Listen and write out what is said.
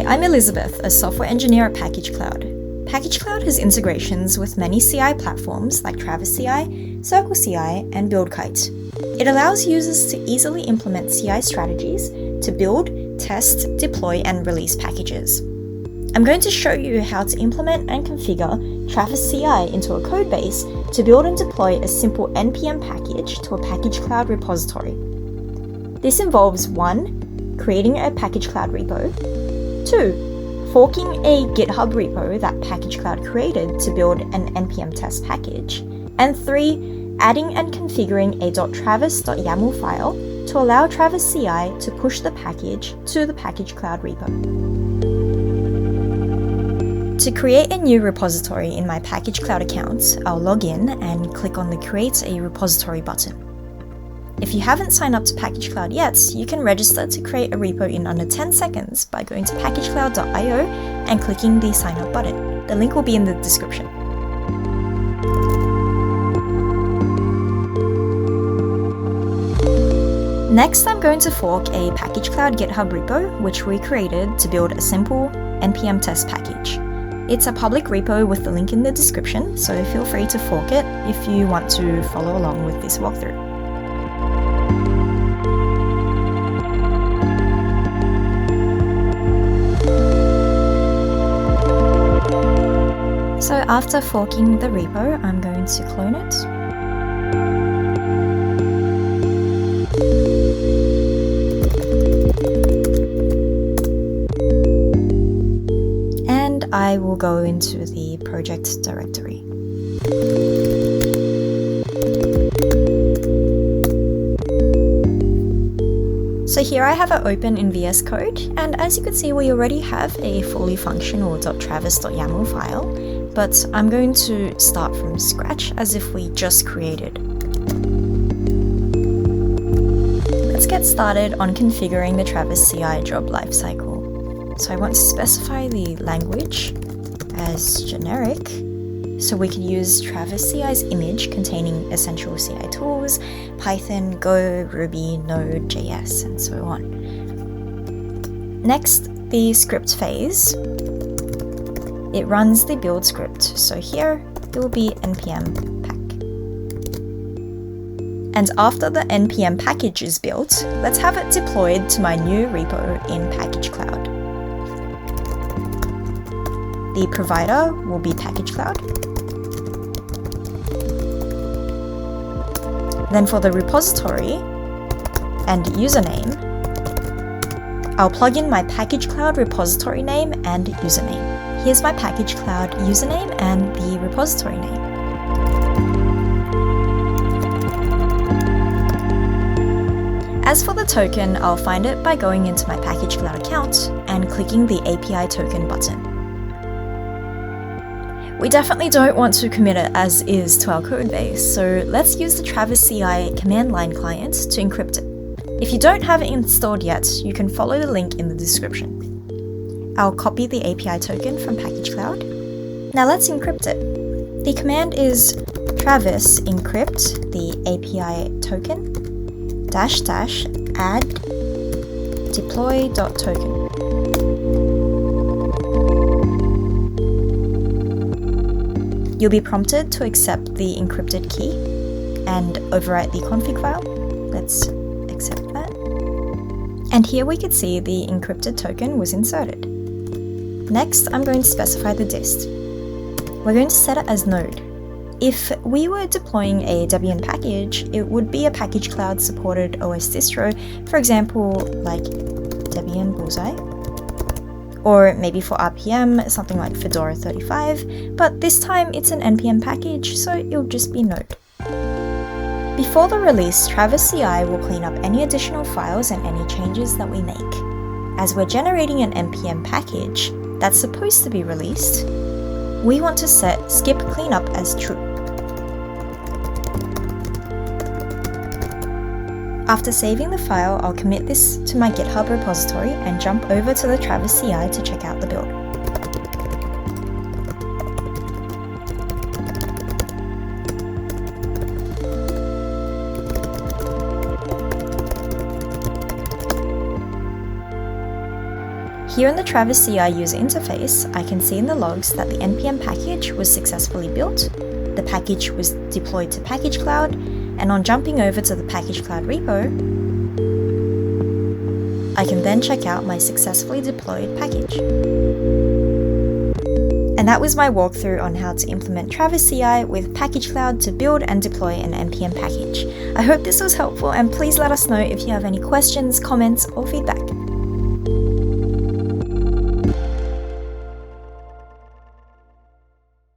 I'm Elizabeth, a software engineer at Packagecloud. Packagecloud has integrations with many CI platforms like Travis CI, Circle CI, and BuildKite. It allows users to easily implement CI strategies to build, test, deploy, and release packages. I'm going to show you how to implement and configure Travis CI into a codebase to build and deploy a simple npm package to a Packagecloud repository. This involves 1. Creating a Packagecloud repo, 2. Forking a GitHub repo that Packagecloud created to build an npm test package, and 3. Adding and configuring a .travis.yaml file to allow Travis CI to push the package to the Packagecloud repo. To create a new repository in my Packagecloud account, I'll log in and click on the Create a Repository button. If you haven't signed up to Packagecloud yet, you can register to create a repo in under 10 seconds by going to packagecloud.io and clicking the Sign Up button. The link will be in the description. Next, I'm going to fork a Packagecloud GitHub repo, which we created to build a simple npm test package. It's a public repo with the link in the description, so feel free to fork it if you want to follow along with this walkthrough. So after forking the repo, I'm going to clone it. And I will go into the project directory. So here I have it open in VS Code, and as you can see, we already have a fully functional .travis.yaml file, but I'm going to start from scratch as if we just created. Let's get started on configuring the Travis CI job lifecycle. So I want to specify the language as generic, so we can use Travis CI's image containing essential CI tools, Python, Go, Ruby, Node, JS, and so on. Next, the script phase. It runs the build script, so here it will be npm pack. And after the npm package is built, let's have it deployed to my new repo in Packagecloud. The provider will be Packagecloud. Then for the repository and username, I'll plug in my Packagecloud repository name and username. Here's my Packagecloud username and the repository name. As for the token, I'll find it by going into my Packagecloud account and clicking the API token button. We definitely don't want to commit it as is to our codebase, so let's use the Travis CI command line client to encrypt it. If you don't have it installed yet, you can follow the link in the description. I'll copy the API token from Packagecloud. Now let's encrypt it. The command is travis encrypt the API token -- add deploy.token. You'll be prompted to accept the encrypted key and overwrite the config file. Let's accept that. And here we can see the encrypted token was inserted. Next, I'm going to specify the dist. We're going to set it as node. If we were deploying a Debian package, it would be a Packagecloud supported OS distro, for example, like Debian Bullseye. Or maybe for RPM, something like Fedora 35, but this time it's an npm package, so it'll just be node. Before the release, Travis CI will clean up any additional files and any changes that we make. As we're generating an npm package that's supposed to be released, we want to set skip cleanup as true. After saving the file, I'll commit this to my GitHub repository and jump over to the Travis CI to check out the build. Here in the Travis CI user interface, I can see in the logs that the npm package was successfully built, the package was deployed to Packagecloud, and on jumping over to the Packagecloud repo, I can then check out my successfully deployed package. And that was my walkthrough on how to implement Travis CI with Packagecloud to build and deploy an npm package. I hope this was helpful, and please let us know if you have any questions, comments, or feedback.